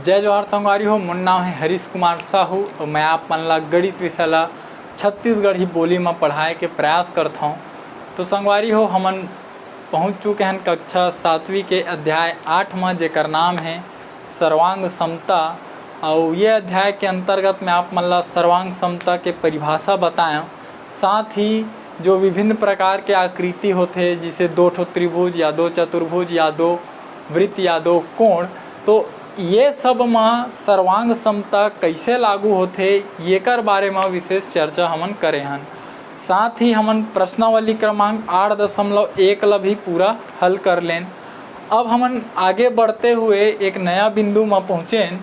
जय जवाहर संगवारी हो। मोर नाम है हरीश कुमार साहू और मैं आप मन ला गणित विषय ला छत्तीसगढ़ी बोली में पढ़ाए के प्रयास करता हूँ। तो संगवारी हो, हमन पहुँच चुके हैं कक्षा 7वीं के अध्याय 8 में, जेकर नाम है सर्वांग समता। और ये अध्याय के अंतर्गत मैं आप मन ला सर्वांग समता के परिभाषा बताया, साथ ही जो विभिन्न प्रकार के आकृति होते जिसे 2 ठो त्रिभुज या 2 चतुर्भुज या 2 वृत्त या 2 कोण, तो ये सब में सर्वांग समता कैसे लागू होते येकर बारे में विशेष चर्चा हमन करे हन। साथ ही हमन प्रश्नावली क्रमांक 8.1 ला भी पूरा हल कर लें। अब हमन आगे बढ़ते हुए एक नया बिंदु में पहुँचें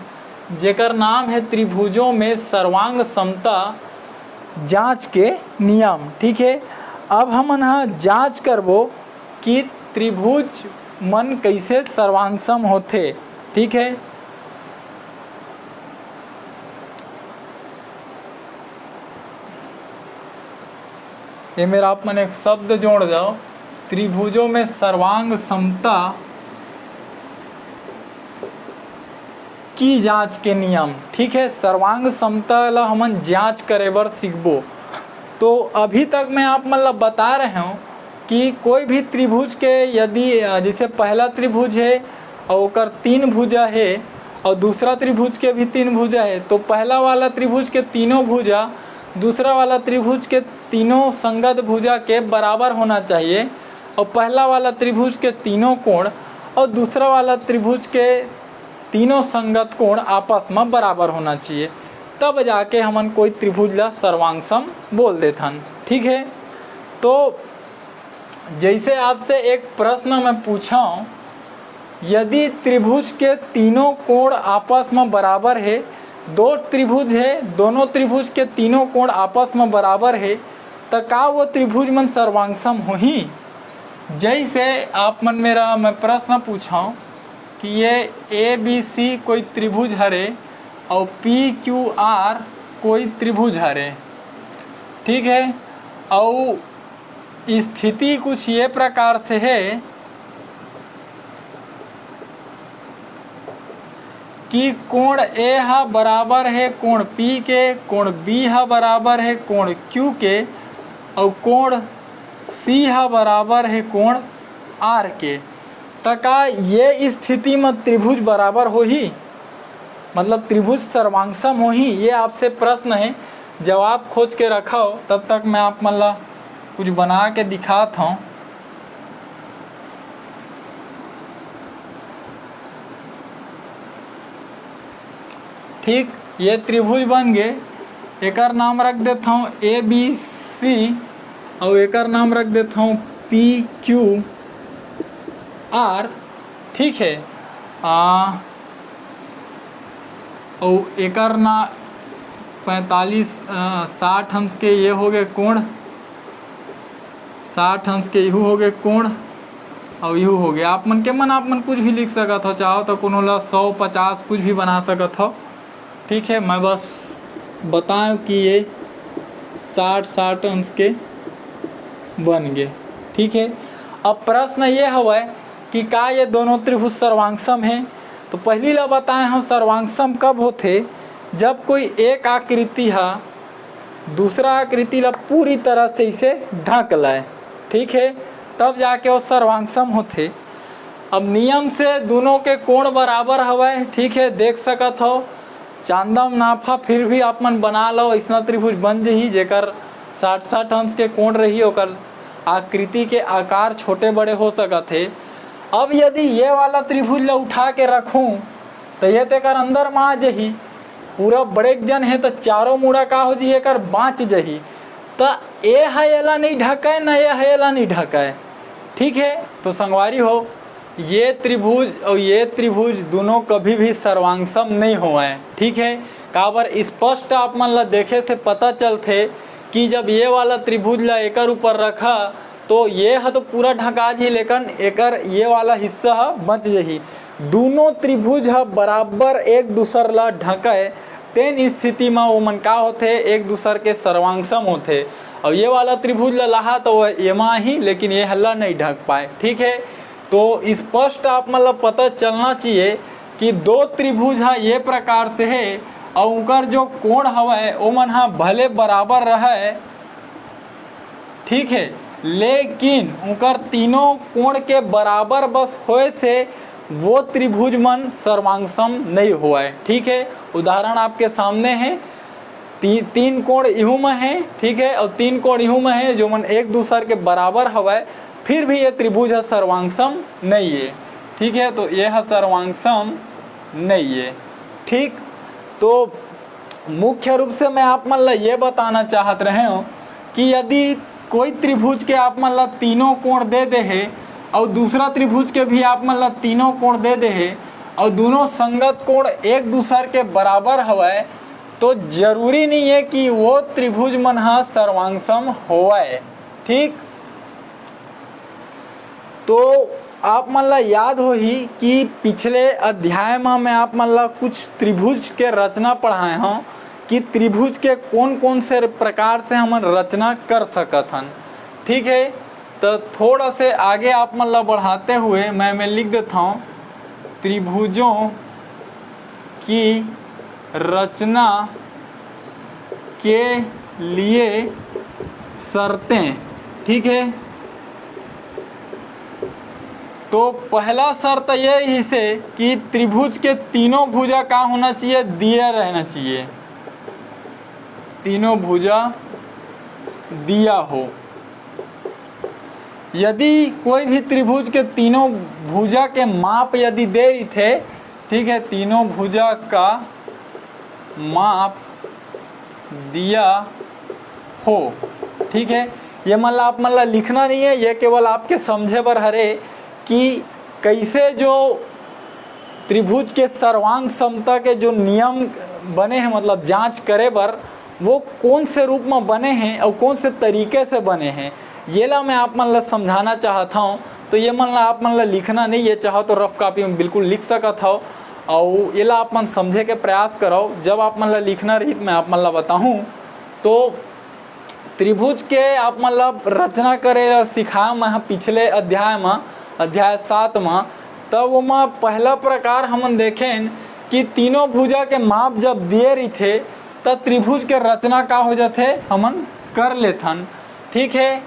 जेकर नाम है त्रिभुजों में सर्वांग समता जांच के नियम। ठीक है, अब हमन हाँ जांच करबो कि त्रिभुज मन कैसे सर्वांग सम होते। ठीक है, ये मेरा आप मन एक शब्द जोड़ जाओ, त्रिभुजों में सर्वांग समता की जांच के नियम। ठीक है, सर्वांग समता ला हमन जांच करे बर सीखबो। तो अभी तक मैं आप मन ला बता रहे हूँ कि कोई भी त्रिभुज के यदि जैसे पहला त्रिभुज है और ओकर 3 भुजा है और दूसरा त्रिभुज के भी 3 भुजा है, तो पहला वाला त्रिभुज के तीनों भुजा दूसरा वाला त्रिभुज के तीनों संगत भुजा के बराबर होना चाहिए, और पहला वाला त्रिभुज के तीनों कोण और दूसरा वाला त्रिभुज के तीनों संगत कोण आपस में बराबर होना चाहिए, तब जाके हमन कोई त्रिभुज ला सर्वांग सम बोल देथन। ठीक है, तो जैसे आपसे एक प्रश्न मैं पूछा, यदि त्रिभुज के तीनों कोण आपस में बराबर है, 2 त्रिभुज है, दोनों त्रिभुज के तीनों कोण आपस में बराबर है, तो का वो त्रिभुज मन सर्वांग सम होही। जैसे आप मन मैं प्रश्न पूछा कि ये ABC कोई त्रिभुज हरे और PQR कोई त्रिभुज हरे। ठीक है, और स्थिति कुछ ये प्रकार से है कि कोण A हा बराबर है कोण P के, कोण B हा बराबर है कोण Q के, और कोण C हा बराबर है कोण R के। तो का ये स्थिति में त्रिभुज बराबर हो ही, मतलब त्रिभुज सर्वांग सम हो ही, ये आपसे प्रश्न है। जवाब खोज के रखो, तब तक मैं आप मन ला कुछ बना के दिखाता हूँ। ठीक, ये त्रिभुज बन गए। एकर नाम रख देता हूँ ABC और एकर नाम रख देता हूँ PQR। ठीक है, और एकर ना 60 अंश के ये हो गए कोण, 60 अंश के यहू हो गए कोण, और यहू हो गया। आप मन कुछ भी लिख सकत हो, चाहो तो कोनो ला 150 कुछ भी बना सकत हो। ठीक है, मैं बस बताऊं कि ये 60 अंश के बन गए। ठीक है, अब प्रश्न ये हवा कि का ये दोनों त्रिभुज सर्वांग सम है। तो पहली ला बताए हम सर्वांग सम कब होते, जब कोई एक आकृति है दूसरा आकृति ला पूरी तरह से इसे ढक लाए। ठीक है, तब जाके वो सर्वांग सम होते। अब नियम से दोनों के कोण बराबर हवा। ठीक है, देख सकत हो चांदम नाफा, फिर भी आप मन बना लो ऐसा त्रिभुज बन जही जेकर 60 अंश के कोण रही, ओकर आकृति के आकार छोटे बड़े हो सकत है। अब यदि ये वाला त्रिभुज ला उठा के रखूं तो ये तेकर अंदर में आ जही, पूरा बड़े जन है तो चारों मुड़ा का हो जी एकर बाँच जही, तो ये हयला नहीं ढकाए ना ये हयला नहीं ढकाए। ठीक है, तो संगवारी हो, ये त्रिभुज और ये त्रिभुज दोनों कभी भी सर्वांग सम नहीं हुए। ठीक है, काबर स्पष्ट आप मन ला देखे से पता चलते कि जब ये वाला त्रिभुज ला एकर ऊपर रखा तो ये है तो पूरा ढका जी, लेकिन एकर ये वाला हिस्सा है बच जही। दोनों त्रिभुज है बराबर एक दूसर ला ढकाए, तेन स्थिति में वो मन का होते एक दूसर के सर्वांग सम होते। और ये वाला त्रिभुज ला लहा तो ये माँ ही, लेकिन ये हल्ला नहीं ढक पाए। ठीक है, तो स्पष्ट आप मतलब पता चलना चाहिए कि दो त्रिभुज है ये प्रकार से है और उनकर जो कोण हवे वो मन हा भले बराबर रहे, ठीक है, लेकिन उनकर तीनों कोण के बराबर बस होए से वो त्रिभुज मन सर्वांगसम नहीं हुआ है, ठीक है। उदाहरण आपके सामने है, तीन कोण इहू में है, ठीक है, और तीन कोण इहू में है जो मन एक दूसरे के बराबर हवा, फिर भी ये त्रिभुज है सर्वांगसम नहीं है, ठीक है। तो ये है सर्वांगसम नहीं है, ठीक। तो मुख्य रूप से मैं आप मन ला ये बताना चाहत रहे हूँ कि यदि कोई त्रिभुज के आप मन ला तीनों कोण दे दे है और दूसरा त्रिभुज के भी आप मन ला तीनों कोण दे दे है और दोनों संगत कोण एक दूसरे के बराबर हवा, तो जरूरी नहीं है कि वो त्रिभुज मन हा सर्वांगसम होवे, ठीक। तो आप मन ला याद हो ही कि पिछले अध्याय में मैं आप मन ला कुछ त्रिभुज के रचना पढ़ाए हूँ कि त्रिभुज के कौन कौन से प्रकार से हम रचना कर सकत हन, ठीक है। तो थोड़ा से आगे आप मन ला बढ़ाते हुए मैं लिख देता हूँ त्रिभुजों की रचना के लिए शर्तें, ठीक है। तो पहला शर्त ये ही से कि त्रिभुज के तीनों भुजा का होना चाहिए, दिया रहना चाहिए, तीनों भुजा दिया हो। यदि कोई भी त्रिभुज के तीनों भुजा के माप यदि दे रही थे, ठीक है, तीनों भुजा का माप दिया हो, ठीक है। ये मतलब आप मतलब लिखना नहीं है, ये केवल आपके समझे पर हरे कि कैसे जो त्रिभुज के सर्वांग समता के जो नियम बने हैं, मतलब जांच करे पर वो कौन से रूप में बने हैं और कौन से तरीके से बने हैं, ये ला मैं आप मतलब समझाना चाहता हूँ। तो ये मतलब आप मतलब लिखना नहीं, ये चाहो तो रफ कॉपी में बिल्कुल लिख सकत हो और ये ला आप मन समझे के प्रयास करो। जब आप मतलब लिखना रही मैं आप मतलब बताऊँ तो त्रिभुज के आप मतलब रचना करे सिखाया मैं पिछले अध्याय में, अध्याय 7 में। तब वो में पहला प्रकार हम देखें कि तीनों भुजा के माप जब दिए रही थे तब त्रिभुज के रचना का हो जाते हमन कर लेथन, ठीक है।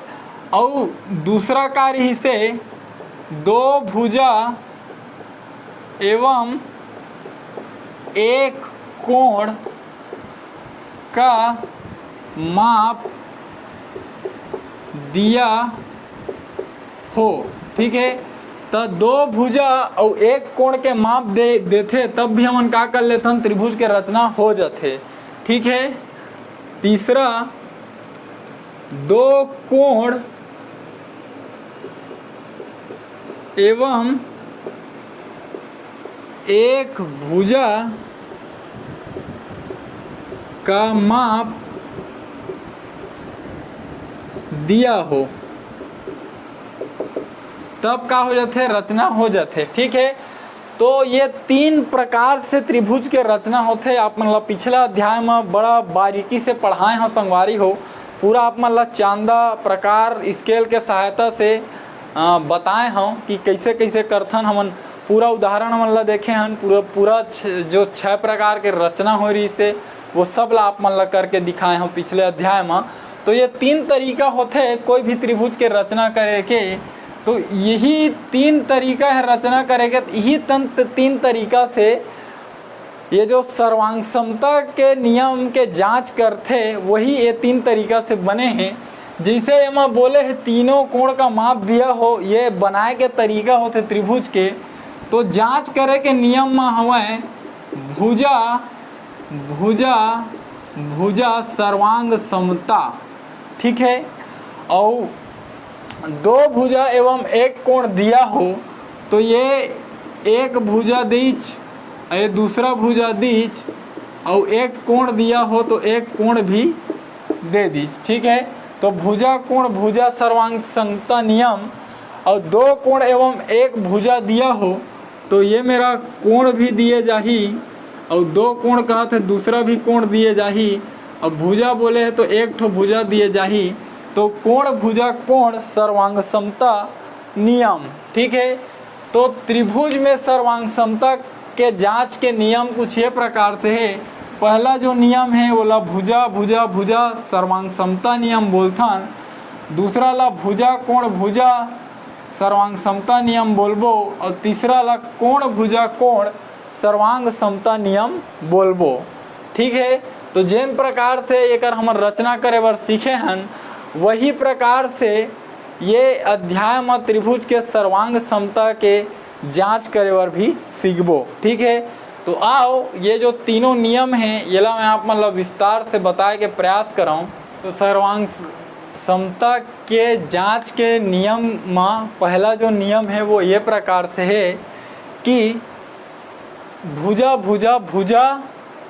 और दूसरा कार्य ही से दो भुजा एवं एक कोण का माप दिया हो, ठीक है। तो दो भुजा और एक कोण के माप देते तब भी हमन का कर लेते हैं, त्रिभुज के रचना हो जाते, ठीक है। तीसरा, दो कोण एवं एक भुजा का माप दिया हो, तब का हो जाते, रचना हो जाते, ठीक है। तो ये तीन प्रकार से त्रिभुज के रचना होते। आप मतलब पिछला अध्याय में बड़ा बारीकी से पढ़ाए हो संगवारी हो, पूरा आप मतलब चांदा प्रकार स्केल के सहायता से बताए हों कि कैसे कैसे करथन हमन, पूरा उदाहरण मतलब देखे हन, पूरा जो 6 प्रकार के रचना हो रही से वो सब ला आप मतलब करके दिखाए हों पिछले अध्याय में। तो ये 3 तरीका होते कोई भी त्रिभुज के रचना करे के, तो यही 3 तरीका है रचना करेगा। यही 3 तरीका से ये जो सर्वांग समता के नियम के जांच करते वही ये 3 तरीका से बने हैं। जैसे एमा बोले है तीनों कोण का माप दिया हो, ये बनाए के तरीका होते त्रिभुज के। तो जांच करे के नियम में हवे भुजा भुजा भुजा सर्वांग समता, ठीक है। और दो भुजा एवं एक कोण दिया हो तो ये एक भुजा दीच ये दूसरा भुजा दीच और एक कोण दिया हो तो एक कोण भी दे दीच, ठीक है। तो भुजा कोण भुजा सर्वांग समता नियम और दो कोण एवं एक भुजा दिया हो तो ये मेरा कोण भी दिए जाही और दो कोण कहा थे दूसरा भी कोण दिए जाही और भुजा बोले है तो एक ठो भुजा दिए जाही। तो कोण भुजा कोण सर्वांग समता नियम, ठीक है। तो त्रिभुज में सर्वांग समता के जांच के नियम कुछ ये प्रकार से है। पहला जो नियम है वो ला भुजा भुजा भुजा सर्वांग समता नियम बोलथन। दूसरा ला भुजा कोण भुजा सर्वांग समता नियम बोलबो। और तीसरा ला कोण भुजा कोण सर्वांग समता नियम बोलबो। ठीक है, तो जिन प्रकार से एकर हमर रचना करे बर सीखे हन वही प्रकार से ये अध्याय में त्रिभुज के सर्वांग समता के जांच करे बर भी सीखबो। ठीक है, तो आओ ये जो तीनों नियम हैं ये ला मैं आप मतलब विस्तार से बताए के प्रयास कराऊँ। तो सर्वांग समता के जांच के नियम में पहला जो नियम है वो ये प्रकार से है कि भुजा भुजा भुजा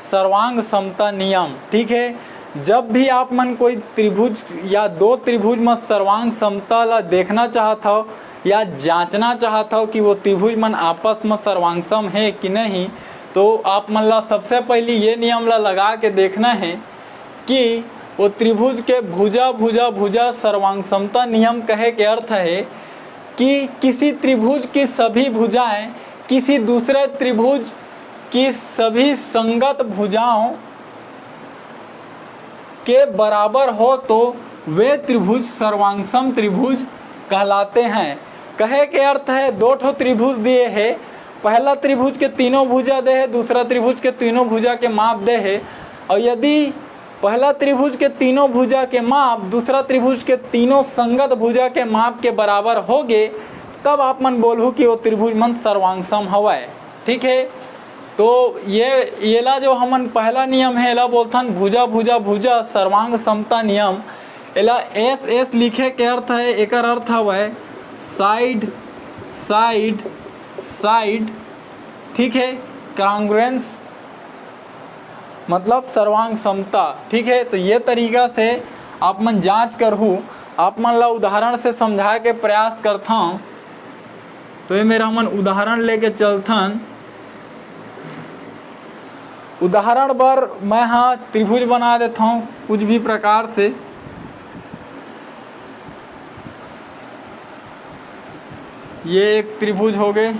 सर्वांग समता नियम। ठीक है, जब भी आप मन कोई त्रिभुज या दो त्रिभुज में सर्वांग समता ला देखना चाहत हो या जांचना चाहत हो कि वो त्रिभुज मन आपस में सर्वांग है कि नहीं, तो आप मन ला सबसे पहले ये नियम ला लगा के देखना है कि वो त्रिभुज के भुजा भुजा भुजा सर्वांग समता नियम कहे के अर्थ है कि किसी त्रिभुज की सभी भुजाएं किसी दूसरे त्रिभुज की सभी संगत भुजाओं के बराबर हो तो वे त्रिभुज सर्वांगसम त्रिभुज कहलाते हैं। कहे के अर्थ है दो ठो त्रिभुज दिए है, पहला त्रिभुज के तीनों भुजा दे है, दूसरा त्रिभुज के तीनों भुजा के माप दे है। और यदि पहला त्रिभुज के तीनों भुजा के माप दूसरा त्रिभुज के तीनों संगत भुजा के माप के बराबर होगे तब आप मन बोलू कि वो त्रिभुज मन सर्वांगसम हवाए। ठीक है, तो ये ला जो हमन पहला नियम है एला बोलथन भुजा भुजा भुजा सर्वांग समता नियम। एला एस एस लिखे के अर्थ है, एकर अर्थ हवे साइड साइड साइड। ठीक है, कांग्रुएंस मतलब सर्वांग समता। ठीक है, तो ये तरीका से आप मन जांच करहू। आप मन ला उदाहरण से समझाए के प्रयास करता हूँ। तो ये मेरा मन उदाहरण लेके चलथन। उदाहरण पर मैं हाँ त्रिभुज बना देता हूँ कुछ भी प्रकार से। ये एक त्रिभुज हो गए,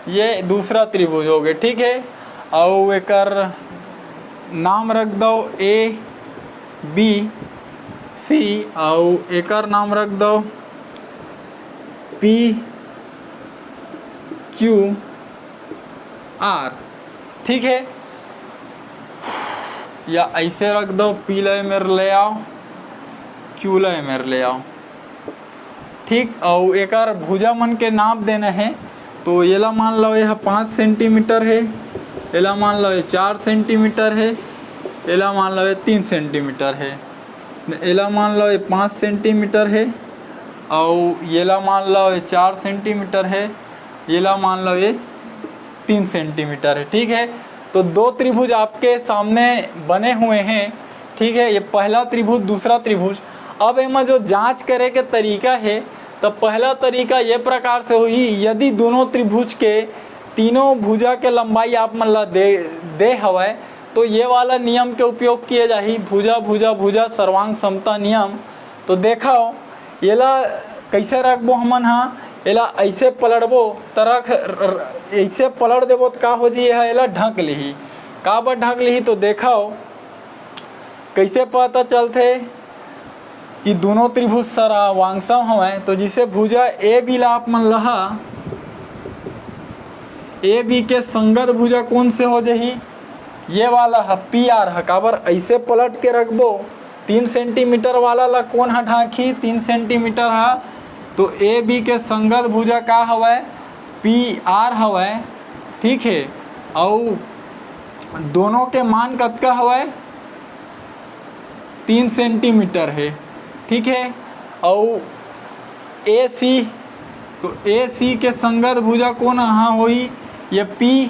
ये दूसरा त्रिभुज हो गए। ठीक है, और एकर नाम रख दो ए बी सी और एकर नाम रख दो पी क्यू आर। ठीक है, या ऐसे रख दो पी लय मेरे ले आओ क्यू लय मेरे ले आओ। ठीक, और एकर भुजा मन के नाप देना है। तो ये ला मान लो यह 5 सेंटीमीटर है, ये ला मान लो ये 4 सेंटीमीटर है, ये ला मान लो ये 3 सेंटीमीटर है, ये ला मान लो ये 5 सेंटीमीटर है और ये ला मान लो ये 4 सेंटीमीटर है, ये ला मान लो ये 3 सेंटीमीटर है। ठीक है, तो दो त्रिभुज आपके सामने बने हुए हैं। ठीक है, ये पहला त्रिभुज दूसरा त्रिभुज। अब इनमें जो जांच करे के तरीका है तो पहला तरीका ये प्रकार से हुई, यदि दोनों त्रिभुज के तीनों भुजा के लंबाई आप मन ला दे हवाए तो ये वाला नियम के उपयोग किए जाही, भुजा भुजा भुजा सर्वांग समता नियम। तो देखो ये ला कैसे रखबो हमन हाँ, एला ऐसे पलटबो तो ऐसे पलट देबो तो का हो जी एला ढक लिही। का बर ढक लिही तो देखो कैसे पता चलते कि दोनों त्रिभुज सर्वांगसम हवे। तो जिसे भुजा ए बी ला आप मन लहा, ए बी के संगत भुजा कौन से हो जाही, ये वाला है पी आर है। काबर ऐसे पलट के रखबो 3 सेंटीमीटर वाला ला कौन है ढांकी 3 सेंटीमीटर है। तो ए बी के संगत भुजा का हवे पी आर हवे। ठीक है, और दोनों के मान कतका हवे 3 सेंटीमीटर है। ठीक है, और ए सी, तो ए सी के संगत भुजा कौन हाँ होई, ये पी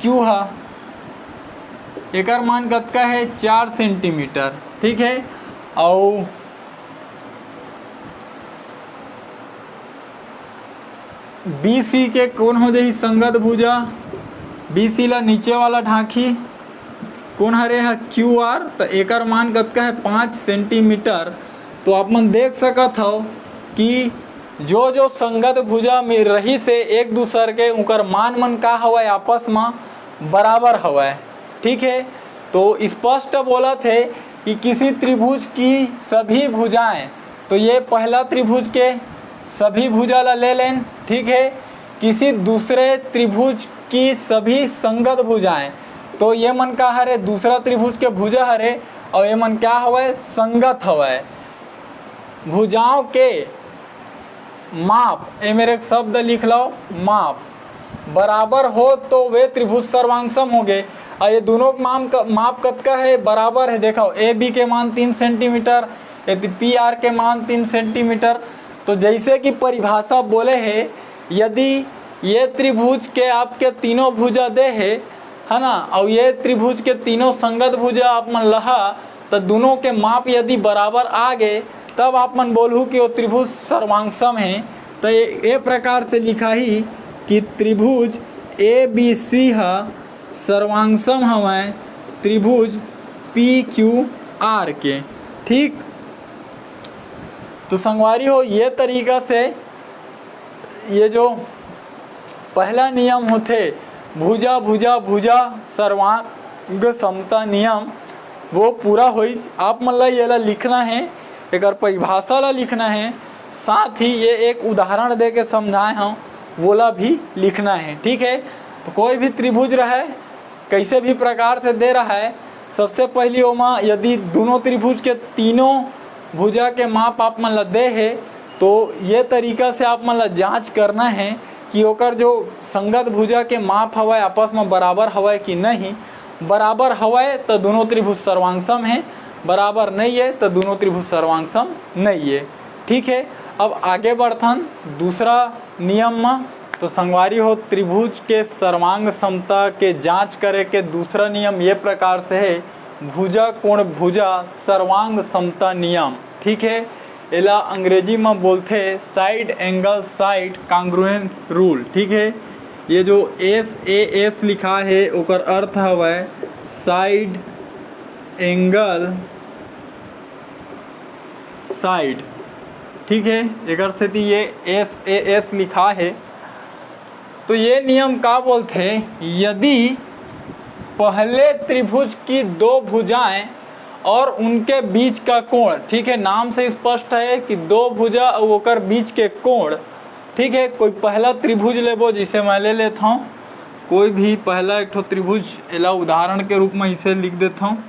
क्यू है, एकर मान कतका है 4 सेंटीमीटर। ठीक है, और बी सी के कौन हो जाही संगत भुजा, बी सी ला नीचे वाला ढांकी कौन हरे है क्यू आर। तो एकर मान कतका है 5 सेंटीमीटर। तो आप मन देख सकत हो कि जो जो संगत भुजा में रही से एक दूसर के उनकर मान मन का हवा आपस में बराबर हवा। ठीक है, तो स्पष्ट बोला थे कि किसी त्रिभुज की सभी भुजाएं, तो ये पहला त्रिभुज के सभी भुजा ला ले लें। ठीक है, किसी दूसरे त्रिभुज की सभी संगत भुजाएं, तो ये मन का हरे दूसरा त्रिभुज के भुजा हरे और ये मन क्या हवा संगत हवा। भुजाओं के माप, ये मेरे एक शब्द लिख लो, माप बराबर हो तो वे त्रिभुज सर्वांगसम हो गए। और ये दोनों माप कतका है बराबर है। देखो ए बी के मान 3 सेंटीमीटर, यदि पी आर के मान 3 सेंटीमीटर। तो जैसे कि परिभाषा बोले है, यदि ये त्रिभुज के आपके तीनों भुजा दे है ना, और ये त्रिभुज के तीनों संगत भुजा आप मन लहा, तो दोनों के माप यदि बराबर आ गए तब आप मन बोलू कि वो त्रिभुज सर्वांगसम है। तो ये प्रकार से लिखा ही कि त्रिभुज ए बी सी है सर्वांगसम हमें त्रिभुज पी क्यू आर के। ठीक, तो संगवारी हो ये तरीका से ये जो पहला नियम होते भुजा भुजा भुजा सर्वांग समता नियम वो पूरा हो। आप मन ला ये ला लिखना है, एक परिभाषा ला लिखना है, साथ ही ये एक उदाहरण दे के समझाए हम वोला भी लिखना है। ठीक है, तो कोई भी त्रिभुज रहे कैसे भी प्रकार से दे रहा है, सबसे पहली ओमा यदि दोनों त्रिभुज के तीनों भुजा के माप आप मन ला दे है, तो ये तरीका से आप मन ला जांच करना है कि ओकर जो संगत भुजा के माप हवा आपस में बराबर हवा कि नहीं। बराबर हवा तो दोनों त्रिभुज सर्वांगसम है, बराबर नहीं है तो दोनों त्रिभुज सर्वांगसम नहीं है। ठीक है, अब आगे बढ़थन दूसरा नियम में। तो संगवारी हो त्रिभुज के सर्वांग समता के जांच करे के दूसरा नियम ये प्रकार से है, भुजा कोण भुजा सर्वांग समता नियम। ठीक है, एला अंग्रेजी में बोलते साइड एंगल साइड कांग्रुएंस रूल। ठीक है, ये जो SAS लिखा है ओकर अर्थ हवा साइड एंगल साइड। ठीक है, एक से ये SAS लिखा है। तो ये नियम का बोलते यदि पहले त्रिभुज की दो भुजाएं और उनके बीच का कोण, ठीक है, नाम से स्पष्ट है कि दो भुजा और ओकर बीच के कोण। ठीक है, कोई पहला त्रिभुज लेबो, जिसे मैं ले लेता हूँ कोई भी पहला एक ठो त्रिभुज, एला उदाहरण के रूप में इसे लिख देता हूँ।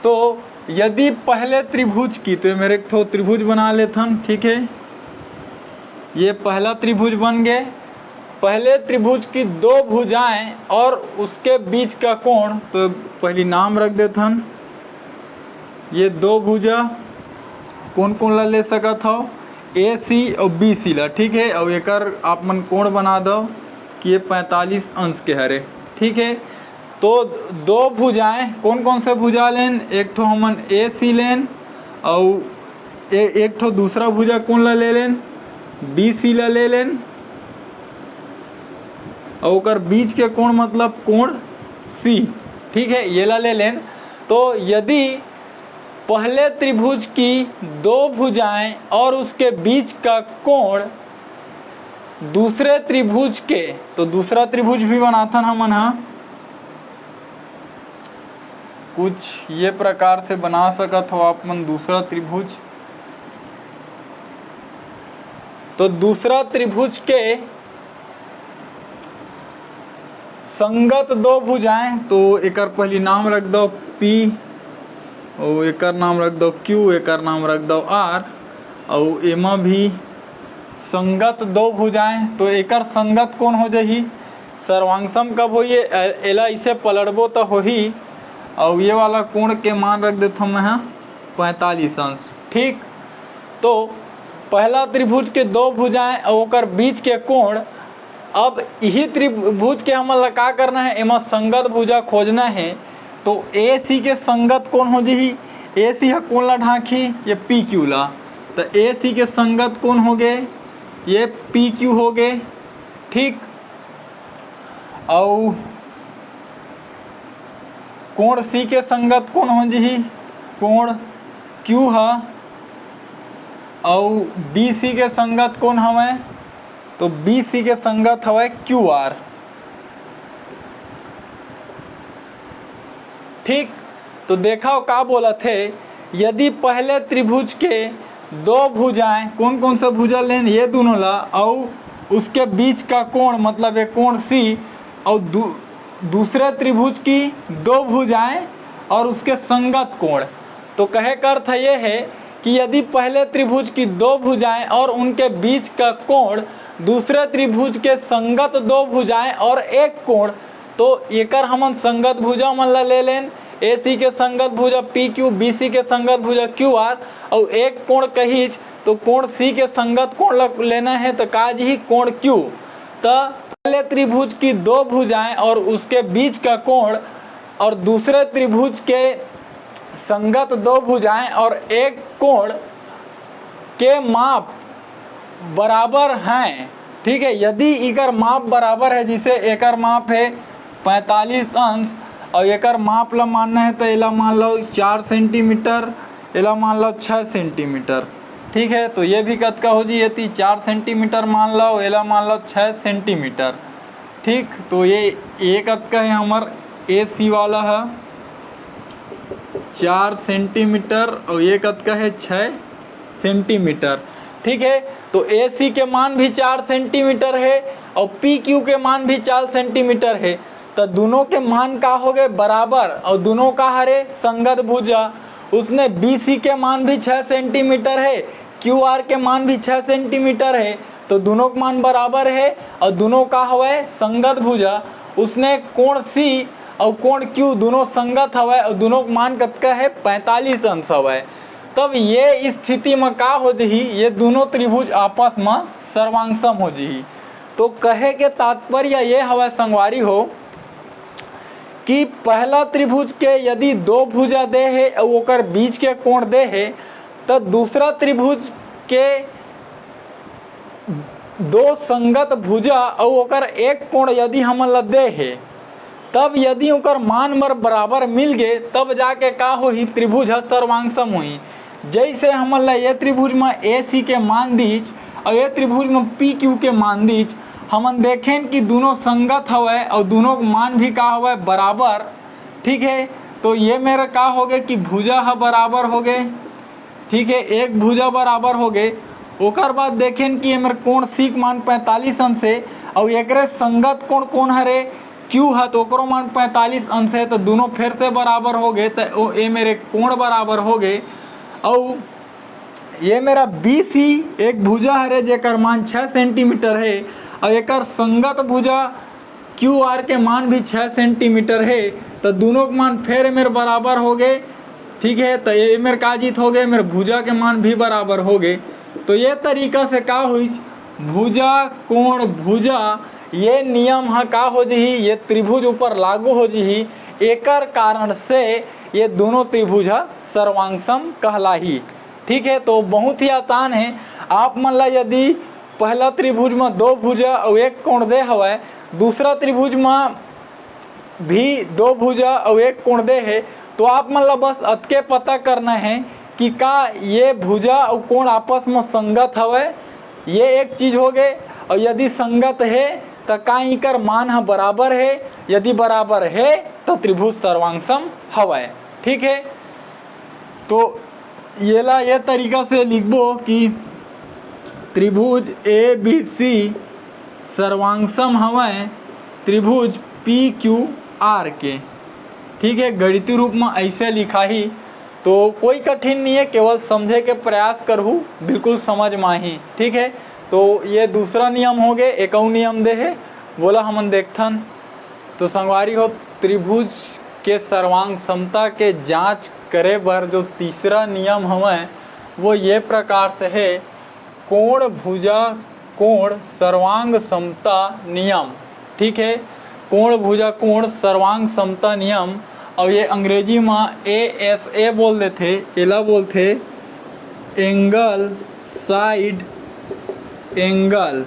तो यदि पहले त्रिभुज की, तो मेरे एक ठो त्रिभुज बना लेता हूँ। ठीक है, ये पहला त्रिभुज बन गए। पहले त्रिभुज की दो भुजाएं और उसके बीच का कोण, तो पहली नाम रख देता हूँ। ये दो भुजा कौन कौन ला ले सकत हो, AC और BC ला। ठीक है, और एकर आप मन कोण बना दो कि ये 45 अंश के हरे। ठीक है, तो दो भुजाएं कौन कौन से भुजा लेन, एक ठो हमन AC लेन और एक ठो दूसरा भुजा कौन ला ले लेन, BC ला ले लेन, और ओकर बीच के कोण मतलब कोण C। ठीक है, ये ला ले लेन। तो यदि पहले त्रिभुज की दो भुजाएं और उसके बीच का कोण दूसरे त्रिभुज के, तो दूसरा त्रिभुज भी बनाता हमन हा कुछ ये प्रकार से बना सकत हो आप मन दूसरा त्रिभुज। तो दूसरा त्रिभुज के संगत दो भुजाएं, तो एकर पहली नाम रख दो P और एकर नाम रख दो Q, एकर नाम रख दो R, और एमा भी संगत दो भुजाएं, तो एकर संगत कौन हो जाही, सर्वांगसम कब होई, एला इसे पलटबो तो होही, और ये वाला कोण के मान रख देता हूँ मैं 45 अंश। ठीक, तो पहला त्रिभुज के दो भुजाएं और ओकर बीच के कोण, अब यही त्रिभुज के हमन ला का करना है, एमा संगत भुजा खोजना है। तो AC के संगत कौन हो जाही, AC है कौन ला ढांकी, ये PQ ला। तो AC के संगत कौन हो गए, ये PQ हो गए। ठीक, और कोण C के संगत कौन हो जाही, कोण Q है और BC के संगत कौन हवे, तो BC के संगत हवे QR। ठीक, तो देखा का बोला थे, यदि पहले त्रिभुज के दो भुजाएं, कौन कौन सा भुजा लें, ये दोनों ला, और उसके बीच का कोण मतलब ये कोण C, और दूसरे त्रिभुज की दो भुजाएं और उसके संगत कोण। तो कहे का अर्थ ये है कि यदि पहले त्रिभुज की दो भुजाएं और उनके बीच का कोण दूसरे त्रिभुज के संगत दो भुजाएं और एक कोण, तो एकर हमन संगत भुजा मन ला ले लें, AC के संगत भुजा PQ, BC के संगत भुजा QR, और एक कोण कहीच तो कोण C के संगत कोण लेना है, तो काज ही कोण Q। तो पहले त्रिभुज की दो भुजाएं और उसके बीच का कोण और दूसरे त्रिभुज के संगत दो भुजाएं और एक कोण के माप बराबर हैं। ठीक है, यदि इकर माप बराबर है, जिसे एकर माप है 45 अंश और एकर माप ला मानना है, तो एला मान लो 4 सेंटीमीटर, एला मान लो 6 सेंटीमीटर। ठीक है, तो ये भी कद का हो जी, 4 सेंटीमीटर मान लो, एला मान लो 6 सेंटीमीटर। ठीक, तो ये एक कद का है हमार AC वाला है 4 सेंटीमीटर और ये कद का है 6 सेंटीमीटर। ठीक है, तो AC के मान भी 4 सेंटीमीटर है और PQ के मान भी 4 सेंटीमीटर है, तो दोनों के मान का हो गए बराबर और दोनों का हरे संगत भुजा। उसने BC के मान भी 6 सेंटीमीटर है, QR के मान भी 6 सेंटीमीटर है, तो दोनों का मान बराबर है और दोनों का हवे संगत भुजा। उसने कोण C और कोण Q दोनों संगत हवे और दोनों का मान कतका है 45 अंश हवे। तब ये स्थिति में का हो जही, ये दोनों त्रिभुज आपस में सर्वांगसम हो जही। तो कहे के तात्पर्य ये हवे संगवारी हो कि पहला त्रिभुज के यदि दो भुजा दे है और ओकर बीच के कोण दे है, तो दूसरा त्रिभुज के दो संगत भुजा और ओकर एक कोण यदि हमन ला दे है, तब यदि ओकर मान मर बराबर मिल गए, तब जाके का होही, त्रिभुज सर्वांगसम होही। जैसे हमन ला ये त्रिभुज में AC के मान दीच और ये त्रिभुज में PQ के मान दीच, हमन देखें कि दोनों संगत हवे और दोनों का मान भी का हवे बराबर। ठीक है, तो ये मेरा का हो गए कि भुजा है बराबर हो गए। ठीक है, एक भुजा बराबर हो गए। ओकर बाद देखें कि हमारे कोण C के मान 45 अंश है और एकरे संगत कोण कौन हरे Q है, तो ओकरो मान 45 अंश है, तो दोनों फिर से बराबर हो गए, तो ये मेरे कोण बराबर हो गए। और ये मेरा BC एक भुजा हरे जेकर मान 6 सेंटीमीटर है और एकर संगत भुजा QR के मान भी 6 सेंटीमीटर है, तो दोनों के मान फिर मेरे बराबर हो गए। ठीक है, तो ये मेरे का जीत हो गए, मेरे भुजा के मान भी बराबर हो गए। तो ये तरीका से का हुई, भुजा कोण भुजा ये नियम है का हो जही, ये त्रिभुज ऊपर लागू हो जही। एकर कारण से ये दोनों त्रिभुज सर्वांगसम कहलाही। ठीक है, तो बहुत ही आसान है। आप मन ला यदि पहला त्रिभुज में दो भुजा और एक कोण दे हवे, दूसरा त्रिभुज में भी दो भुजा और एक कोण दे है, तो आप मन ला बस अतके पता करना है कि का ये भुजा और कोण आपस में संगत हवे, ये एक चीज हो गए। और यदि संगत है तो का इकर मान है बराबर है, यदि बराबर है तो त्रिभुज सर्वांगसम हवे। ठीक है, तो ये तरीका से लिखबो कि त्रिभुज ABC सर्वांगसम हवे त्रिभुज PQR के। ठीक है, गणितीय रूप में ऐसे लिखा ही, तो कोई कठिन नहीं है, केवल समझे के प्रयास करहु, बिल्कुल समझ में ही। ठीक है, तो ये दूसरा नियम हो गए। एक और नियम दे है, बोला हमन देखथन। तो संगवारी हो, त्रिभुज के सर्वांग समता के जांच करे बर जो तीसरा नियम हवे वो ये प्रकार से है, कोण भुजा कोण सर्वांग समता नियम। ठीक है, कोण भुजा कोण सर्वांग समता नियम, और ये अंग्रेजी में ASA बोल देते, एला बोलते एंगल साइड एंगल।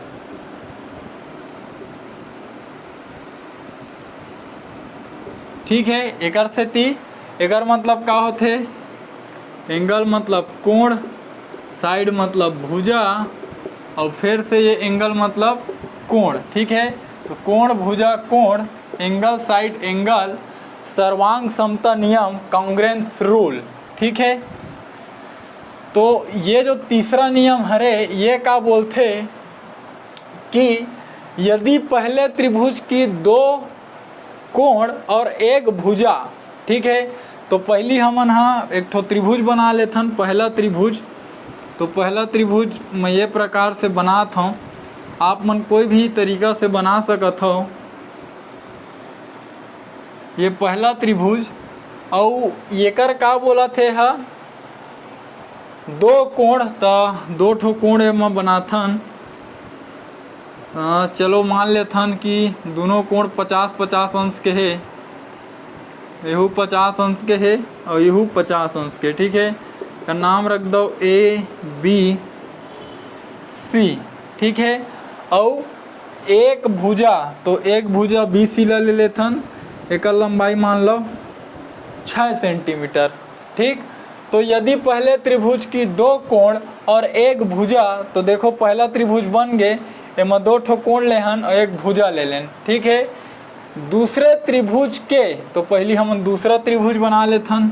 ठीक है, एकर से ती एकर मतलब का होते, एंगल मतलब कोण, साइड मतलब भुजा, और फिर से ये एंगल मतलब कोण। ठीक है, तो कोण भुजा कोण, एंगल साइड एंगल, सर्वांग समता नियम कांग्रेंस रूल। ठीक है, तो ये जो तीसरा नियम हरे ये क्या बोलते कि यदि पहले त्रिभुज की दो कोण और एक भुजा, ठीक है, तो पहली हमन हाँ एक ठो त्रिभुज बना लेथन। पहला त्रिभुज, तो पहला त्रिभुज मैं ये प्रकार से बनात हूँ, आप मन कोई भी तरीका से बना सकत हो। ये पहला त्रिभुज और येकर का बोला थे हा दो कोण, तो दो ठो कोण में बनाथन। चलो मान लेथन कि दोनों कोण 50-50 अंश के है, यहू 50 अंश के है और यहू 50 अंश के। ठीक है, का नाम रख दो ए बी सी। ठीक है, और एक भुजा, तो एक भुजा बी सी ले लेथन, एक लंबाई मान लो 6 सेंटीमीटर। ठीक, तो यदि पहले त्रिभुज की दो कोण और एक भुजा, तो देखो पहला त्रिभुज बन गए, एમાં दो ठो कोण लेहन और एक भुजा ले लेन। ठीक है, दूसरे त्रिभुज के, तो पहली हम दूसरा त्रिभुज बना लेथन।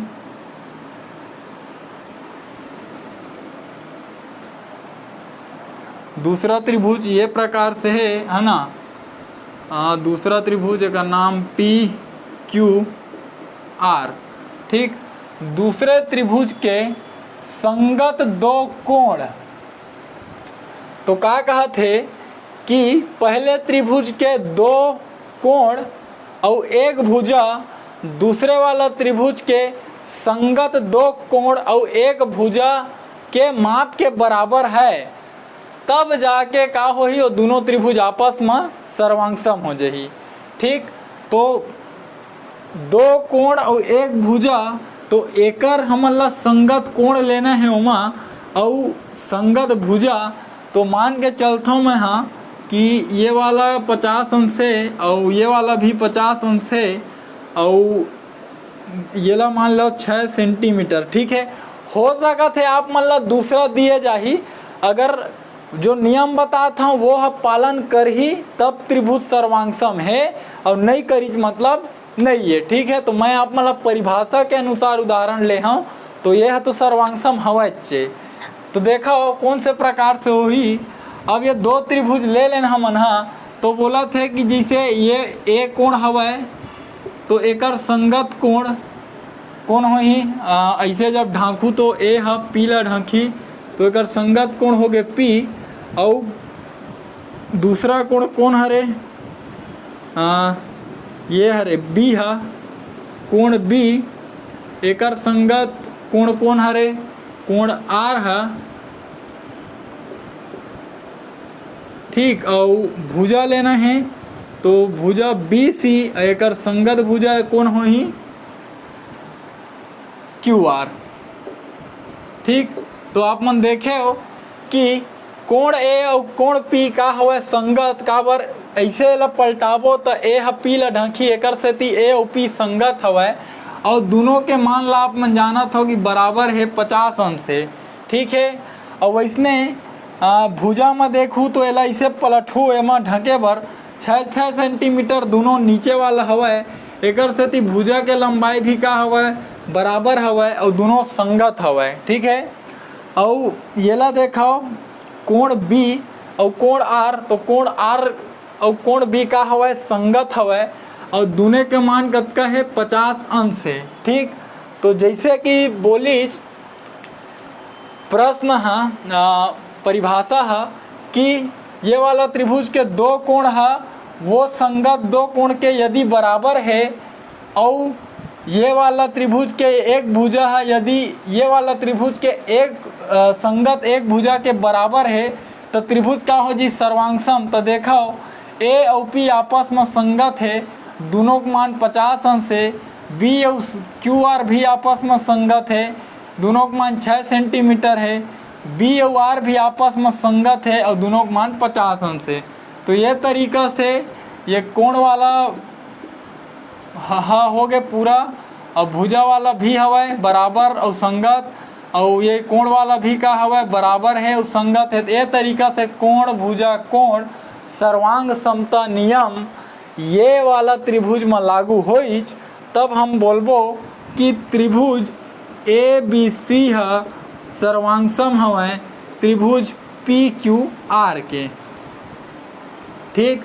दूसरा त्रिभुज ये प्रकार से है ना। दूसरा त्रिभुज का नाम पी क्यू आर। ठीक, दूसरे त्रिभुज के संगत दो कोण, तो क्या कहा थे कि पहले त्रिभुज के दो कोण और एक भुजा दूसरे वाला त्रिभुज के संगत दो कोण और एक भुजा के माप के बराबर है, तब जाके का होही और दोनों त्रिभुज आपस में सर्वांगसम हो जाही। ठीक, तो दो कोण और एक भुजा, तो एकर हमन ला संगत कोण लेना है उमा और संगत भुजा, तो मान के चलता हूँ मैं हाँ कि ये वाला 50 अंश है और ये वाला भी 50 अंश है और ये ला मान लो 6 सेंटीमीटर। ठीक है, हो सकता है आप मान लो दूसरा दिए जाही, अगर जो नियम बताता हूँ वो पालन कर ही तब त्रिभुज सर्वांगसम है, और नहीं करी मतलब नहीं है। ठीक है, तो मैं आप मतलब परिभाषा के अनुसार उदाहरण ले हूँ, तो यह तो सर्वांगसम हवे। तो देखा कौन से प्रकार से होही। अब ये दो त्रिभुज ले लेना हमन हाँ, तो बोला थे कि जैसे ये एक कोण हवे, तो एकर संगत कोण कौन होही, ऐसे जब ढांकू तो ए हा पी ला ढांकी, तो एकर संगत कोण हो गए पी, और दूसरा कोण कौन हरे, ये हरे बी हा, कोण बी, एकर संगत कोण कौन हरे, कोण आर है। ठीक, और भुजा लेना है, तो भुजा बी सी, एकर संगत भुजा कौन हो ही क्यू आर। ठीक, तो आप मन देखे हो कि कोण ए और कोण पी का हवे संगत, का बर ऐसे ला पलटाबो तो ए हा पी ला ढांकी, एकर सेती ए और पी संगत हवे, और दोनों के मान ला आप मन जानत हो कि बराबर है 50 अंश से। ठीक है, और वैसने भुजा में देखूँ तो एला इसे पलटू एमा ढके बर 6 सेंटीमीटर दोनों नीचे वाला हवे, एकर सेती भुजा के लंबाई भी का हवे बराबर हवे और दोनों संगत हवे। ठीक है, और येला देखो कोण बी और कोण आर, तो कोण आर और कोण बी का हवे संगत हवे, और दोनों के मान कतका है 50 अंश है। ठीक, तो जैसे कि बोली प्रश्न है, परिभाषा है कि ये वाला त्रिभुज के दो कोण है वो संगत दो कोण के यदि बराबर है, और ये वाला त्रिभुज के एक भुजा है यदि ये वाला त्रिभुज के एक संगत एक भुजा के बराबर है, तो त्रिभुज का हो जी सर्वांगसम। तो देखो ए और पी आपस में संगत है, दोनों का मान 50 अंश है, बी और क्यू आर भी आपस में संगत है, दोनों का मान 6 सेंटीमीटर है, बी और आर भी आपस में संगत है और दोनों का मान 50 अंश है। तो ये तरीका से ये कोण वाला हा हो गए पूरा, और भुजा वाला भी हवा बराबर और संगत, और ये कोण वाला भी का हवा बराबर है और संगत है। तो ये तरीका से कोण भुजा कोण सर्वांग समता नियम ये वाला त्रिभुज में लागू होइच, तब हम बोलबो कि त्रिभुज ABC है सर्वांग सम हवे त्रिभुज PQR के। ठीक,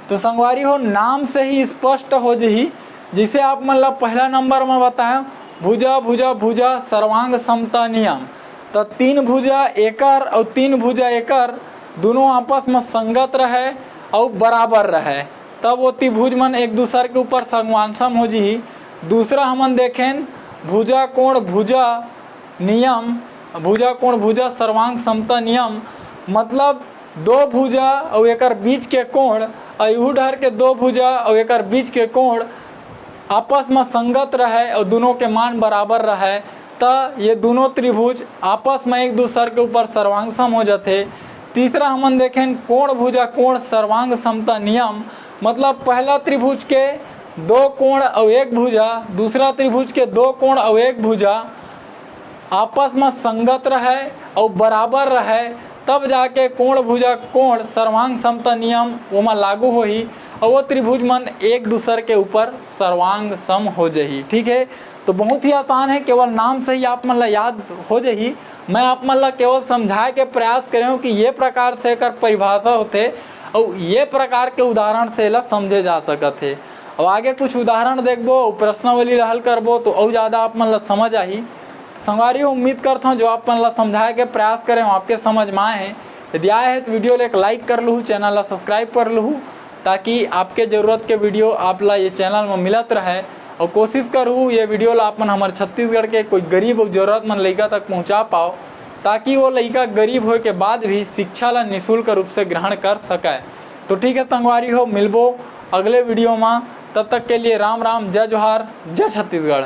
तो संगवारी हो नाम से ही स्पष्ट हो जही। जिसे आप मतलब पहला नंबर में बताएं भुजा भुजा भुजा सर्वांग समता नियम, तो 3 भुजा एकर और 3 भुजा एकर दोनों आपस में संगत रहे और बराबर रहे, तब वो त्रिभुज मन एक दूसरे के ऊपर सर्वांग हो जी। दूसरा हमन देखें भुजा कोण भुजा नियम, भुजा कोण भुजा सर्वांग समता नियम मतलब 2 भुजा और एकर बीच के कोण और इहू ढर के 2 भुजा और एकर बीच के कोण आपस में संगत रहे और दोनों के मान बराबर रहे, तो ये दोनों त्रिभुज आपस में एक दूसरे के ऊपर सर्वांग सम हो जाते। तीसरा हमन देखें कोण भुजा कोण सर्वांग समता नियम मतलब पहला त्रिभुज के 2 कोण और 1 भुजा, दूसरा त्रिभुज के 2 कोण और 1 भुजा आपस में संगत रहे और बराबर रहे, तब जाके कोण भुजा कोण सर्वांग समता नियम वो में लागू हो ही और वो त्रिभुज मन एक दूसरे के ऊपर सर्वांग सम हो जही। ठीक है, तो बहुत ही आसान है, केवल नाम से ही आप मतलब याद हो जही। मैं आप मतलब केवल समझाए के प्रयास करें कि ये प्रकार से कर परिभाषा होते और ये प्रकार के उदाहरण से ला समझे जा सकत है। और आगे कुछ उदाहरण देखबो प्रश्नावली हल करबो तो और ज़्यादा आप मतलब समझ आई। संगवारी उम्मीद करता हूँ जो आप मतलब समझाए के प्रयास करें आपके समझ में आए हैं। यदि आए हैं तो वीडियो एक लाइक कर लूँ, चैनल ला सब्सक्राइब कर लूँ ताकि आपके ज़रूरत के वीडियो आप ला ये चैनल में मिलत रहे। और कोशिश करूँ ये वीडियो ला अपन हमारे छत्तीसगढ़ के कोई गरीब और ज़रूरतमंद लड़का तक पहुँचा पाओ, ताकि वो लड़का गरीब होने के बाद भी शिक्षा ला निःशुल्क रूप से ग्रहण कर सके। तो ठीक है संगवारी हो, मिलबो अगले वीडियो में, तब तक के लिए राम राम, जय जोहार, जय छत्तीसगढ़।